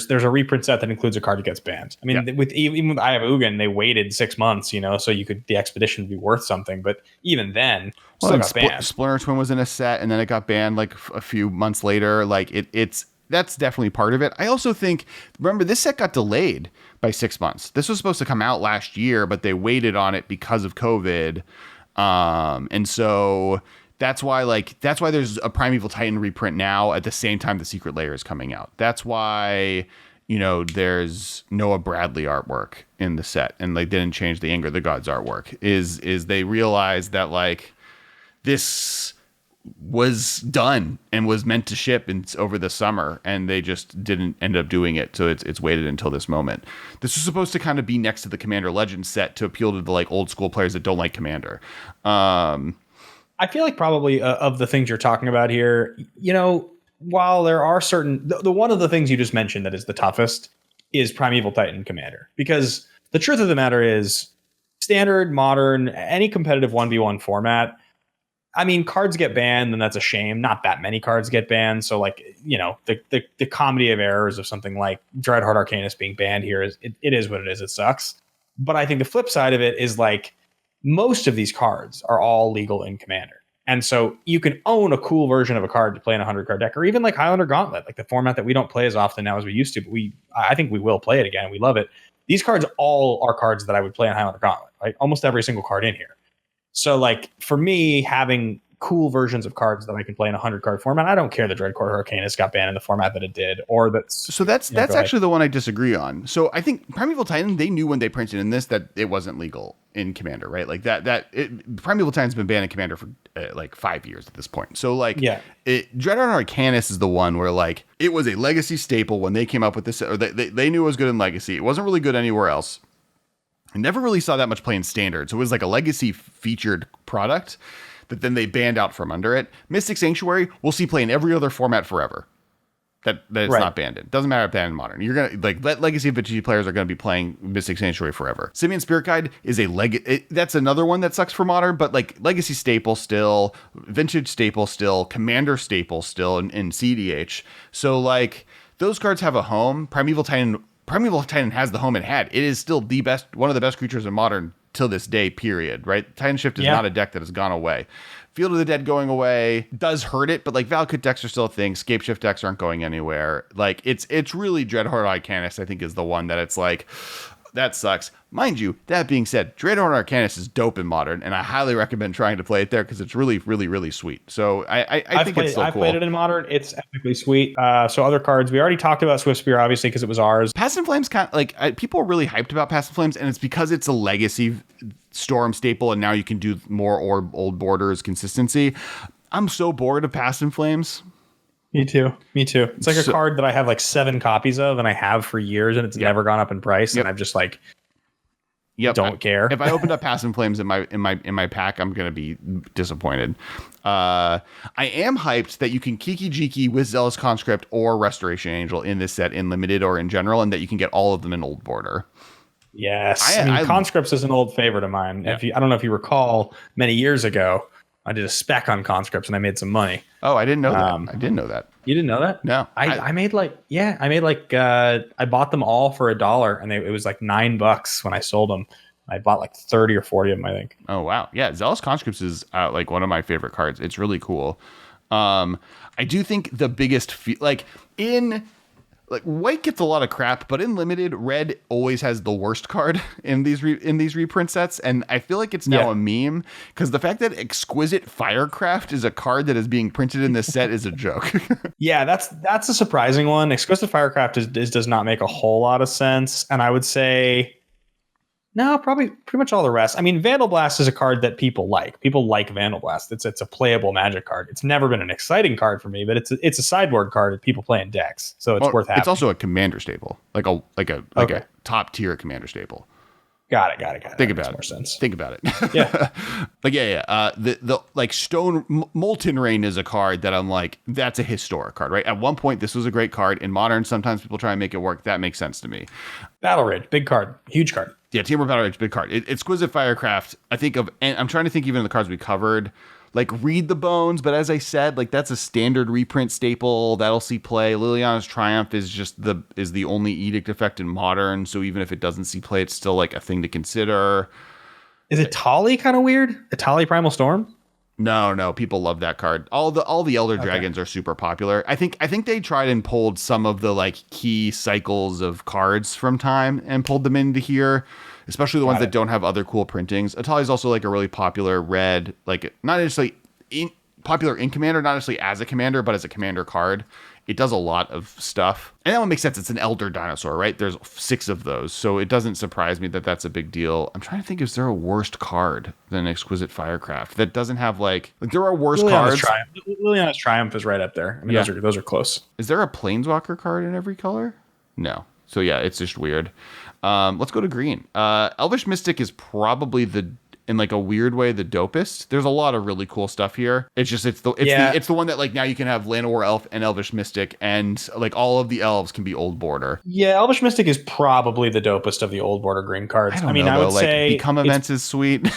a reprint set that includes a card that gets banned. I mean, with even with I Have Ugin, they waited 6 months, so the expedition would be worth something. But even then, still got banned. Splinter Twin was in a set, and then it got banned like a few months later. Like it's that's definitely part of it. I also think, remember, this set got delayed by 6 months. This was supposed to come out last year, but they waited on it because of COVID. And so that's why there's a Primeval Titan reprint now at the same time the Secret Lair is coming out. That's why, there's Noah Bradley artwork in the set, and they didn't change the Anger of the Gods artwork. Is they realized that like this was done and was meant to ship over the summer, and they just didn't end up doing it. So it's waited until this moment. This was supposed to kind of be next to the Commander Legends set to appeal to the like old school players that don't like Commander. I feel like probably of the things you're talking about here, while there are certain, the one of the things you just mentioned that is the toughest is Primeval Titan Commander, because the truth of the matter is standard, modern, any competitive 1v1 format, I mean, cards get banned, and that's a shame. Not that many cards get banned. So, like, the comedy of errors of something like Dreadhorde Arcanus being banned here it is what it is. It sucks. But I think the flip side of it is like most of these cards are all legal in Commander. And so you can own a cool version of a card to play in a 100-card deck, or even like Highlander Gauntlet, like the format that we don't play as often now as we used to. But I think we will play it again. We love it. These cards all are cards that I would play in Highlander Gauntlet. Like almost every single card in here. So, like, for me, having cool versions of cards that I can play in a 100-card format, I don't care that Dreadhorde Arcanus got banned in the format that it did, or that's... So that's actually the one I disagree on. So I think Primeval Titan, they knew when they printed in this that it wasn't legal in Commander, right? Like Primeval Titan's been banned in Commander for like 5 years at this point. So like, Dreadhorde Arcanus is the one where like it was a legacy staple when they came up with this, or they knew it was good in Legacy. It wasn't really good anywhere else. I never really saw that much play in Standard. So it was like a legacy featured product that then they banned out from under it. Mystic Sanctuary, we'll see play in every other format forever. That it's not banned in. Doesn't matter if banned in Modern. You're going to, like, Legacy of Vintage players are going to be playing Mystic Sanctuary forever. Simian Spirit Guide is that's another one that sucks for Modern, but like Legacy staple still, Vintage staple still, Commander staple still in CDH. So like those cards have a home. Primeval Titan has the home it had. It is still one of the best creatures in Modern till this day, period, right? Titan Shift is not a deck that has gone away. Field of the Dead going away does hurt it, but like Valakut decks are still a thing. Scapeshift decks aren't going anywhere. Like it's really Dreadhorde Arcanus, I think, is the one that it's like, that sucks. Mind you, that being said, Dreadhorde Arcanus is dope in Modern, and I highly recommend trying to play it there because it's really, really, really sweet. So I think it's still cool. I've played it in Modern. It's epically sweet. So other cards, we already talked about Swift Spear, obviously, because it was ours. Past in Flames, people are really hyped about Past in Flames, and it's because it's a legacy Storm staple, and now you can do more old borders consistency. I'm so bored of Past in Flames. Me too. It's like a card that I have like 7 copies of, and I have for years, and it's never gone up in price. And I've just like, don't care. If I opened up Past in Flames in my pack, I'm gonna be disappointed. I am hyped that you can Kiki Jiki with Zealous Conscript or Restoration Angel in this set in limited or in general, and that you can get all of them in old border. Yes, Conscripts is an old favorite of mine. Yeah. I don't know if you recall, many years ago, I did a spec on Conscripts and I made some money. Oh, I didn't know that. I didn't know that. You didn't know that? No. I bought them all for $1, and it was like $9 when I sold them. I bought like 30 or 40 of them, I think. Oh, wow. Yeah, Zealous Conscripts is like one of my favorite cards. It's really cool. I do think the biggest white gets a lot of crap, but in limited, red always has the worst card in these reprint sets, and I feel like it's now a meme because the fact that Exquisite Firecraft is a card that is being printed in this set is a joke. Yeah, that's a surprising one. Exquisite Firecraft does not make a whole lot of sense, and I would say no, probably pretty much all the rest. I mean, Vandal Blast is a card that people like. People like Vandal Blast. It's a playable Magic card. It's never been an exciting card for me, but it's a sideboard card that people play in decks, so it's worth having. It's also a Commander staple, like a top tier Commander staple. Got it. Think about it. More sense. Think about it. Yeah. The like Stone Molten Rain is a card that I'm like, that's a historic card, right? At one point, this was a great card. In Modern, sometimes people try and make it work. That makes sense to me. Battle Ridge, big card, huge card. Yeah, Teamwork Battle Ridge, big card. Exquisite Firecraft. I think of, and I'm trying to think even of the cards we covered. like read the bones, but as I said, like that's a standard reprint staple that'll see play. Liliana's Triumph is just the only edict effect in Modern, so even if it doesn't see play, it's still like a thing to consider. Is Itali kind of weird? Itali Primal Storm? No, people love that card. All the Elder Dragons are super popular. I think they tried and pulled some of the like key cycles of cards from Time and pulled them into here, especially the ones that don't have other cool printings. Atali is also like a really popular red, like not necessarily popular in Commander, not necessarily as a commander, but as a commander card. It does a lot of stuff. And that one makes sense. It's an elder dinosaur, right? There's 6 of those. So it doesn't surprise me that that's a big deal. I'm trying to think, is there a worst card than Exquisite Firecraft that doesn't have like there are worse cards? Liliana's Triumph is right up there. I mean, those are close. Is there a Planeswalker card in every color? No. So yeah, it's just weird. Let's go to green. Elvish Mystic is probably in like a weird way the dopest. There's a lot of really cool stuff here. It's the one that like now you can have Llanowar Elf and Elvish Mystic, and like all of the elves can be old border. Yeah, Elvish Mystic is probably the dopest of the old border green cards. I would say Become Events is sweet.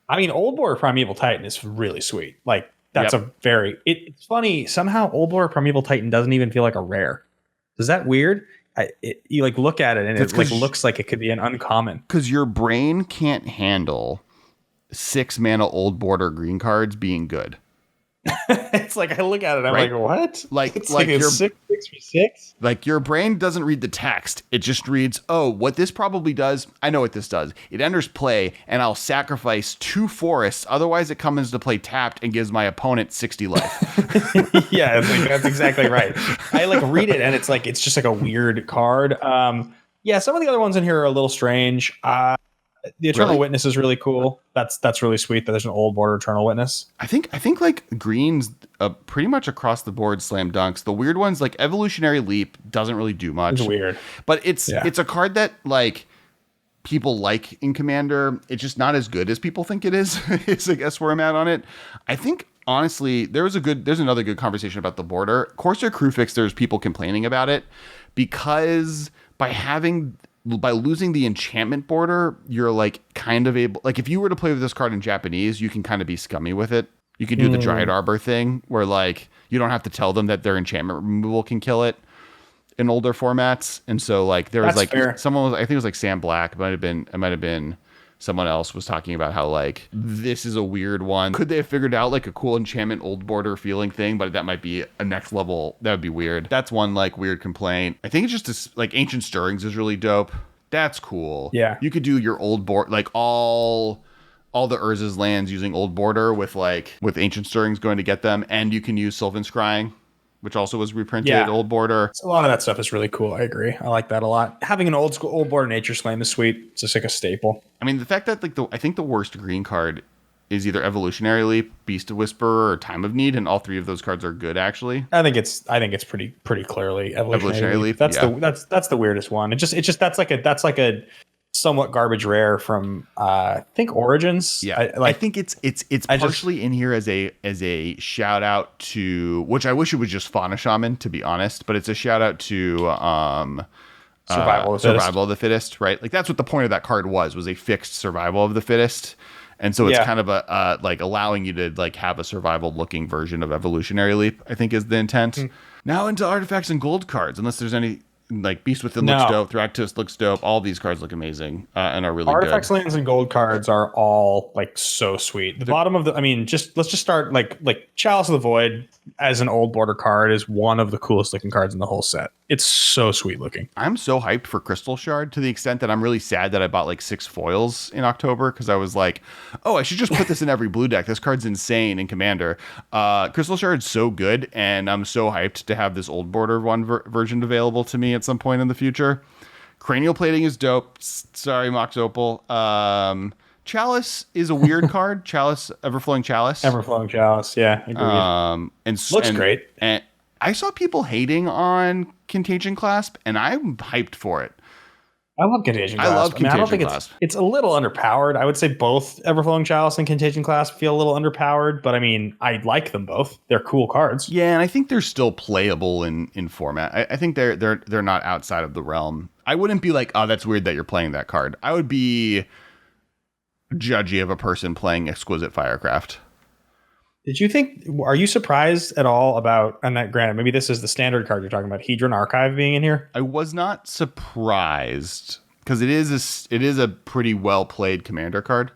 I mean, old border Primeval Titan is really sweet. Like that's it's funny, somehow old border Primeval Titan doesn't even feel like a rare. Is that weird? You like look at it and it like looks like it could be an uncommon. Because your brain can't handle 6 mana old border green cards being good. It's like I look at it, I'm like, what? Like your 6 for 6. Like your brain doesn't read the text; it just reads, "Oh, what this probably does. I know what this does. It enters play, and I'll sacrifice 2 forests. Otherwise, it comes into play tapped and gives my opponent 60 life." Yeah, that's exactly right. I like read it, and it's just like a weird card. Yeah, some of the other ones in here are a little strange. The Eternal Witness is really cool. That's really sweet that there's an old border Eternal Witness. I think like green's pretty much across the board slam dunks. The weird ones like Evolutionary Leap doesn't really do much. It's weird, but it's a card that like people like in Commander. It's just not as good as people think it is. Is I guess where I'm at on it. I think honestly there's another good conversation about the border. Corsair Crewfix. There's people complaining about it because by losing the enchantment border, you're like kind of able, like if you were to play with this card in Japanese, you can kind of be scummy with it. You can do the Dryad Arbor thing where like you don't have to tell them that their enchantment removal can kill it in older formats. And so like there was someone I think it was like Sam Black, it might have been someone else was talking about how like this is a weird one. Could they have figured out like a cool enchantment old border feeling thing, but that might be a next level. That would be weird. That's one like weird complaint. I think it's just like Ancient Stirrings is really dope. That's cool. Yeah. You could do your old border, like all the Urza's lands using old border with Ancient Stirrings going to get them, and you can use Sylvan Scrying, which also was reprinted old border. A lot of that stuff is really cool. I agree. I like that a lot. Having an old border Nature Slam is sweet. It's just like a staple. I mean, the fact that like I think the worst green card is either Evolutionary Leap, Beast of Whisperer, or Time of Need, and all 3 of those cards are good actually. I think it's pretty clearly Evolutionary Leap. That's the weirdest one. It's just that's like a somewhat garbage rare from I think Origins. Yeah, I think it's partially in here as a shout out to, which I wish it was just Fauna Shaman, to be honest, but it's a shout out to Survival of the Fittest, right? Like that's what the point of that card was a fixed Survival of the Fittest. And so it's kind of a like allowing you to like have a survival looking version of Evolutionary Leap, I think is the intent. Now into artifacts and gold cards, unless there's any. Like Beast Within looks dope, Thragtusk looks dope. All these cards look amazing and are really good. Artifacts, lands, and gold cards are all like so sweet. The bottom of let's just start like Chalice of the Void as an old border card is one of the coolest looking cards in the whole set. It's so sweet looking. I'm so hyped for Crystal Shard to the extent that I'm really sad that I bought like 6 foils in October because I was like, oh, I should just put this in every blue deck. This card's insane in Commander. Crystal Shard's so good, and I'm so hyped to have this old border one version available to me at some point in the future. Cranial Plating is dope. Sorry, Mox Opal. Chalice is a weird card. Chalice, Everflowing Chalice. Everflowing Chalice, yeah, agreed. Looks great. And I saw people hating on Contagion Clasp, and I'm hyped for it. I love Contagion Clasp. I don't think it's a little underpowered. I would say both Everflowing Chalice and Contagion Clasp feel a little underpowered, but I mean, I like them both. They're cool cards. Yeah, and I think they're still playable in format. I think they're not outside of the realm. I wouldn't be like, oh, that's weird that you're playing that card. I would be judgy of a person playing Exquisite Firecraft. Are you surprised at all about, and that granted, maybe this is the standard card you're talking about, Hedron Archive being in here? I was not surprised because it is a pretty well played commander card.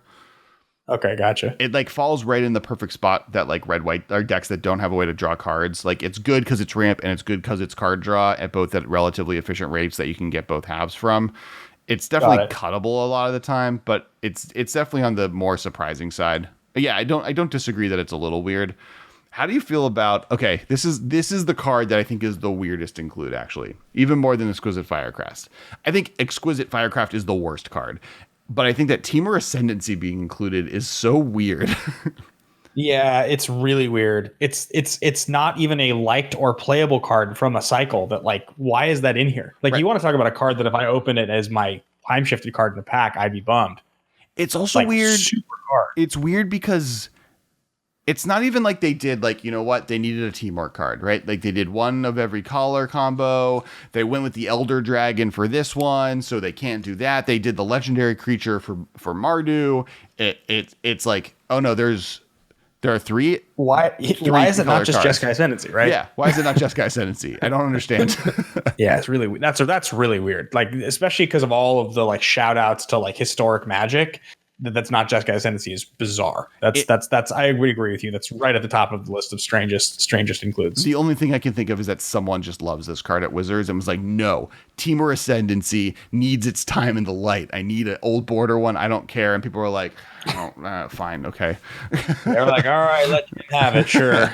Okay, gotcha. It like falls right in the perfect spot that like red white are decks that don't have a way to draw cards. Like it's good because it's ramp and it's good because it's card draw at both at relatively efficient rates that you can get both halves from. It's definitely cuttable a lot of the time, but it's definitely on the more surprising side. But yeah, I don't disagree that it's a little weird. How do you feel about, okay, this is the card that I think is the weirdest include, actually, even more than Exquisite Firecraft. I think Exquisite Firecraft is the worst card, but I think that Temur Ascendancy being included is so weird. Yeah, it's really weird. It's not even a liked or playable card from a cycle that, like, why is that in here? Like, You want to talk about a card that if I open it as my time shifted card in the pack, I'd be bummed. It's also like, weird. Super hard. It's weird because it's not even like they did, like, you know what? They needed a Teamwork card, right? Like they did one of every color combo. They went with the Elder Dragon for this one, so they can't do that. They did the legendary creature for Mardu. It's like, oh no, there are three. Why is it not just Jeskai Ascendancy, right? Yeah. Why is it not Jeskai Ascendancy? I don't understand. Yeah, it's really that's really weird. Like, especially because of all of the like shout outs to like historic Magic. That's not Jeskai Ascendancy is bizarre. That's I would agree with you. That's right at the top of the list of strangest includes. The only thing I can think of is that someone just loves this card at Wizards and was like, no, Temur Ascendancy needs its time in the light. I need an old border one. I don't care. And people were like, oh, fine, okay. They're like, all right, let you have it, sure.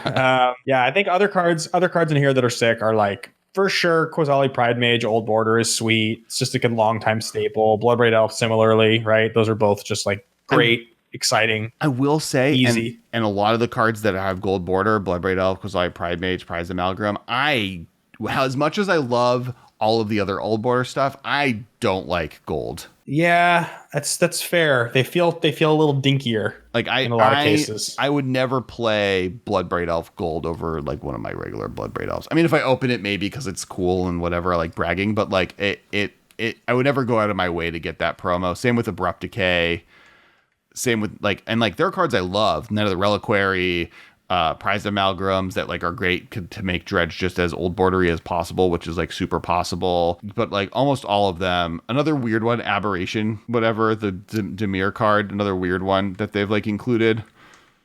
Yeah, I think other cards in here that are sick are like, for sure, Quasali Pride Mage Old Border is sweet. It's just a good long time staple. Bloodbraid Elf similarly, right? Those are both just like great, exciting. I will say, easy. And a lot of the cards that have gold border, Bloodbraid Elf, Quasali Pride Mage, Prize Amalgam, as much as I love all of the other old border stuff, I don't like gold. Yeah, that's fair. They feel a little dinkier. Like in a lot of cases. I would never play Bloodbraid Elf gold over like one of my regular Bloodbraid Elves. I mean, if I open it, maybe because it's cool and whatever, I like bragging. But like I would never go out of my way to get that promo. Same with Abrupt Decay. Same with like there are cards I love. None of the Reliquary, Prized Amalgams that like are great to make Dredge just as old bordery as possible, which is like super possible. But like almost all of them, another weird one, Aberration, whatever, the Dimir card, another weird one that they've like included.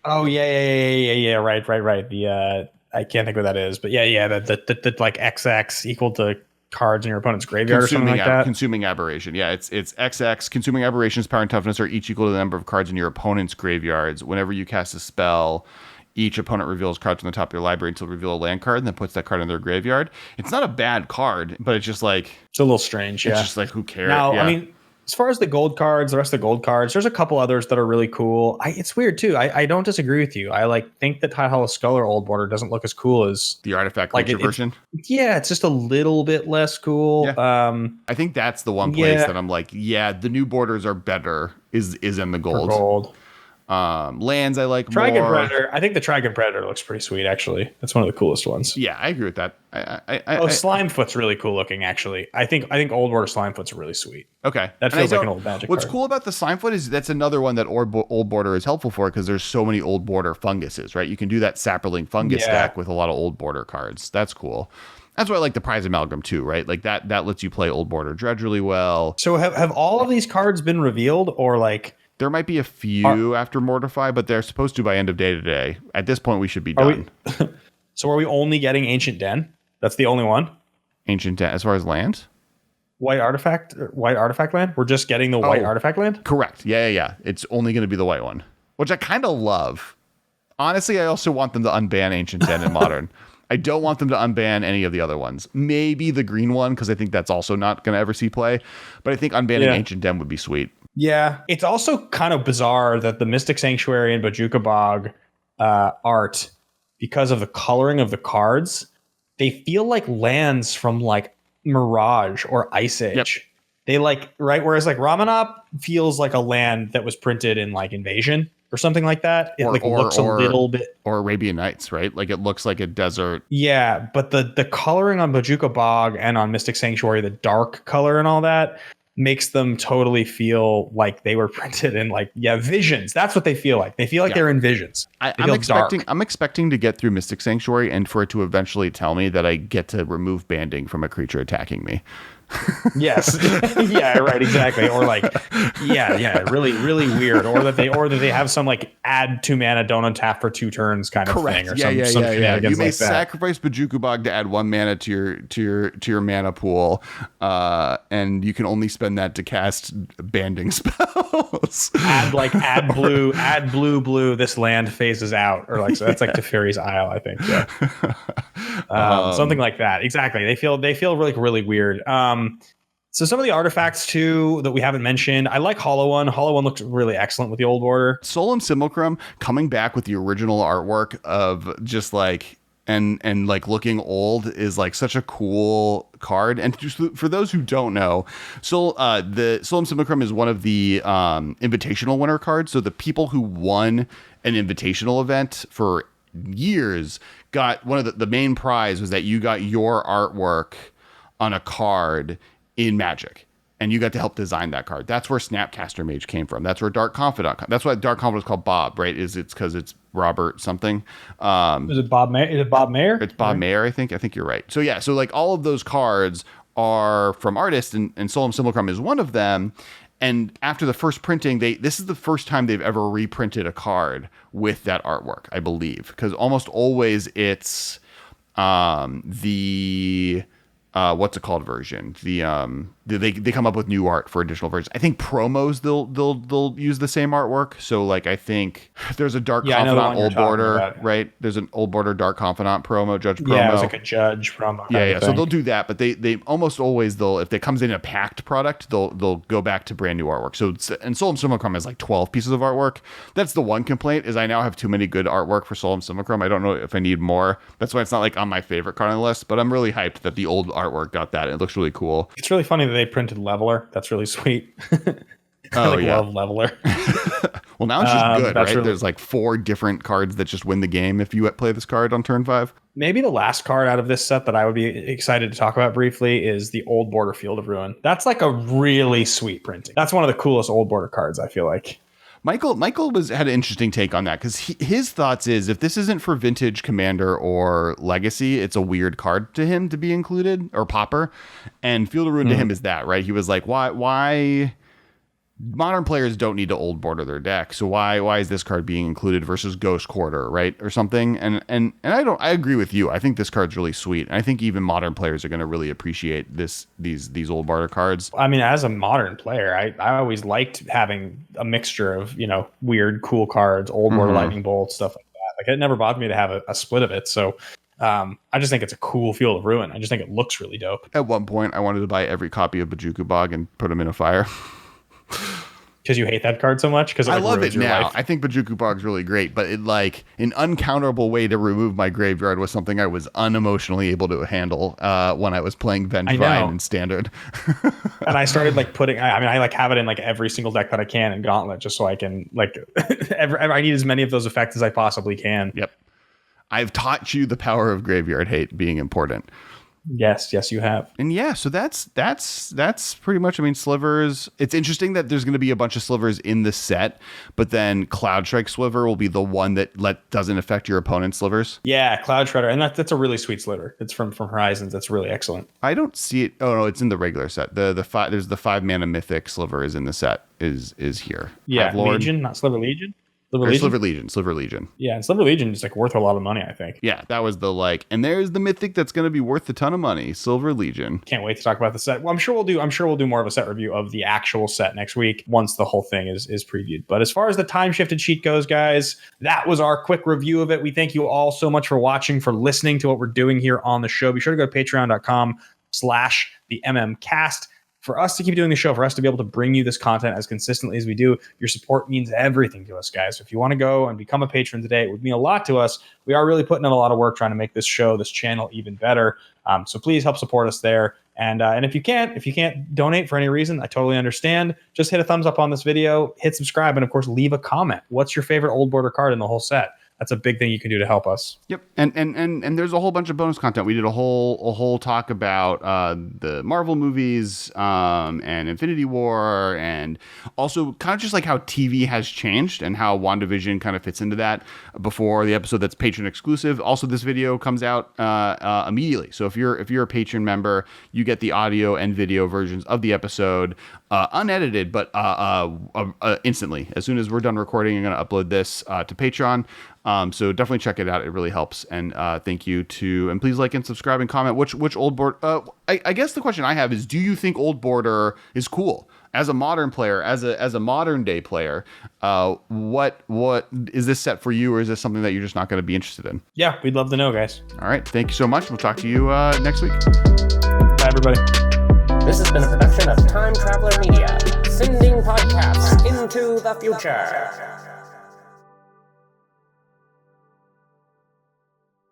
Oh yeah, right. The I can't think what that is, but yeah, the like XX equal to cards in your opponent's graveyard or something like that. Consuming Aberration. Yeah, it's XX. Consuming Aberration's power and toughness are each equal to the number of cards in your opponent's graveyards. Whenever you cast a spell, each opponent reveals cards from the top of your library until reveal a land card and then puts that card in their graveyard. It's not a bad card, but it's just like... It's a little strange, yeah. It's just like, who cares? Now, yeah. I mean, as far as the gold cards, the rest of the gold cards, there's a couple others that are really cool. It's weird, too. I don't disagree with you. I like think that Tide Hollow Skull or Old Border doesn't look as cool as... The artifact creature version? Yeah, it's just a little bit less cool. Yeah. I think that's the one place that I'm like, yeah, the new borders are better is in the gold. For gold. Lands I like Trigon more. Predator. I think the Trigon Predator looks pretty sweet, actually. That's one of the coolest ones. Yeah, I agree with that. Slimefoot's really cool looking, actually. I think Old Border Slimefoot's really sweet. Okay. That feels like an old Magic What's card. cool about the Slimefoot is that's another one that Old Border is helpful for because there's so many Old Border funguses, right? You can do that Sapperling fungus stack with a lot of Old Border cards. That's cool. That's why I like the Prize Amalgam too, right? Like that lets you play Old Border Dredge really well. So have all of these cards been revealed or like... There might be a few after Mortify, but they're supposed to by end of day today. At this point, we should be done. So are we only getting Ancient Den? That's the only one? Ancient Den, as far as land? White artifact land? We're just getting the white artifact land? Correct. Yeah. It's only going to be the white one, which I kind of love. Honestly, I also want them to unban Ancient Den in Modern. I don't want them to unban any of the other ones. Maybe the green one, because I think that's also not going to ever see play. But I think unbanning Ancient Den would be sweet. Yeah. It's also kind of bizarre that the Mystic Sanctuary and Bojuka Bog art, because of the coloring of the cards, they feel like lands from like Mirage or Ice Age. Yep. They like, right? Whereas like Ramanop feels like a land that was printed in like Invasion or something like that. It looks a little bit... Or Arabian Nights, right? Like it looks like a desert. Yeah, but the coloring on Bojuka Bog and on Mystic Sanctuary, the dark color and all that, makes them totally feel like they were printed in like visions. That's what they feel like. They feel like they're in visions. I'm expecting to get through Mystic Sanctuary and for it to eventually tell me that I get to remove banding from a creature attacking me. Yes. Yeah, right, exactly. Or like really really weird, or that they have some like add 2 mana, don't untap for 2 turns kind of thing, or some You may like sacrifice Bojuku Bog to add 1 mana to your mana pool, and you can only spend that to cast banding spells. add blue, this land phases out, or like, so that's like Teferi's Isle, I think. Something like that. Exactly. They feel really really weird. So some of the artifacts too that we haven't mentioned, I like Hollow One. Hollow One looked really excellent with the old border. Solemn Simulacrum coming back with the original artwork of just like and like looking old is like such a cool card. And just for those who don't know, the Solemn Simulacrum is one of the invitational winner cards. So the people who won an invitational event for years got one of the main prize was that you got your artwork on a card in Magic, and you got to help design that card. That's where Snapcaster Mage came from. That's where Dark Confidant. That's why Dark Confidant is called Bob, right? It's because it's Robert something. Is it Bob Mayer? It's Bob Mayer, I think. I think you're right. So yeah, so like all of those cards are from artists, and Solemn Simulacrum is one of them. And after the first printing, this is the first time they've ever reprinted a card with that artwork, I believe, because almost always it's the what's it called version. They come up with new art for additional versions. I think promos they'll use the same artwork. So like I think there's a Dark Confidant old border, right? There's an old border Dark Confidant promo, Judge promo. Yeah, it was like a Judge promo. Yeah. So they'll do that, but they almost always if it comes in a packed product, they'll go back to brand new artwork. So and Solemn Simulacrum has like 12 pieces of artwork. That's the one complaint is I now have too many good artwork for Solemn Simulacrum. I don't know if I need more. That's why it's not like on my favorite card on the list, but I'm really hyped that the old artwork got that. It looks really cool. It's really funny that they printed Leveler. That's really sweet. Love Leveler. Well, now it's just good, right? There's like 4 different cards that just win the game if you play this card on turn 5. Maybe the last card out of this set that I would be excited to talk about briefly is the Old Border Field of Ruin. That's like a really sweet printing. That's one of the coolest Old Border cards, I feel like. Michael had an interesting take on that because his thoughts is if this isn't for Vintage, Commander, or Legacy, it's a weird card to him to be included, or Pauper. And Field of Ruin to him is that, right? He was like, why modern players don't need to old border their deck, so why is this card being included versus Ghost Quarter, right, or something? And I agree with you. I think this card's really sweet, and I think even modern players are going to really appreciate these old border cards. I mean, as a modern player, I always liked having a mixture of weird cool cards, old border lightning bolts, stuff like that. Like it never bothered me to have a split of it. So I just think it's a cool Field of Ruin. I just think it looks really dope. At one point, I wanted to buy every copy of Bojuku Bog and put them in a fire. Because you hate that card so much? Because I love it now. Life. I think Bojuku Bog's really great, but it like an uncounterable way to remove my graveyard was something I was unemotionally able to handle when I was playing Vengevine in Standard. And I started like I like have it in like every single deck that I can in Gauntlet, just so I can like I need as many of those effects as I possibly can. Yep. I've taught you the power of graveyard hate being important. Yes, you have. And yeah, so that's pretty much, I mean, Slivers. It's interesting that there's going to be a bunch of Slivers in the set, but then Cloud Strike Sliver will be the one that doesn't affect your opponent's Slivers. Yeah, Cloud Shredder, and that's a really sweet Sliver. It's from Horizons. That's really excellent. I don't see it. Oh no, it's in the regular set. There's the 5 mana Mythic Sliver is in the set. Is here. Yeah, Legion, not Sliver Legion. Sliver Legion. Yeah, and Sliver Legion is like worth a lot of money, I think. Yeah, that was and there's the mythic that's going to be worth a ton of money, Silver Legion. Can't wait to talk about the set. Well, I'm sure we'll do more of a set review of the actual set next week once the whole thing is previewed. But as far as the time shifted sheet goes, guys, that was our quick review of it. We thank you all so much for watching, for listening to what we're doing here on the show. Be sure to go to patreon.com/the MMcast. For us to keep doing the show, for us to be able to bring you this content as consistently as we do, your support means everything to us, guys. So if you want to go and become a patron today, it would mean a lot to us. We are really putting in a lot of work trying to make this show, this channel even better. So please help support us there. And if you can't donate for any reason, I totally understand. Just hit a thumbs up on this video, hit subscribe, and of course, leave a comment. What's your favorite old border card in the whole set? that's a big thing you can do to help us. Yep. And there's a whole bunch of bonus content. We did a whole talk about the Marvel movies and Infinity War, and also kind of just like how TV has changed and how WandaVision kind of fits into that before the episode that's patron exclusive. Also, this video comes out immediately. So if you're a patron member, you get the audio and video versions of the episode unedited, but instantly. As soon as we're done recording, I'm going to upload this to Patreon. So definitely check it out. It really helps. And thank you and please like and subscribe and comment which old board. I guess the question I have is, do you think Old Border is cool as a modern player, as a modern day player? What is this set for you, or is this something that you're just not going to be interested in? Yeah, we'd love to know, guys. All right. Thank you so much. We'll talk to you next week. Bye, everybody. This has been a production of Time Traveler Media, sending podcasts into the future.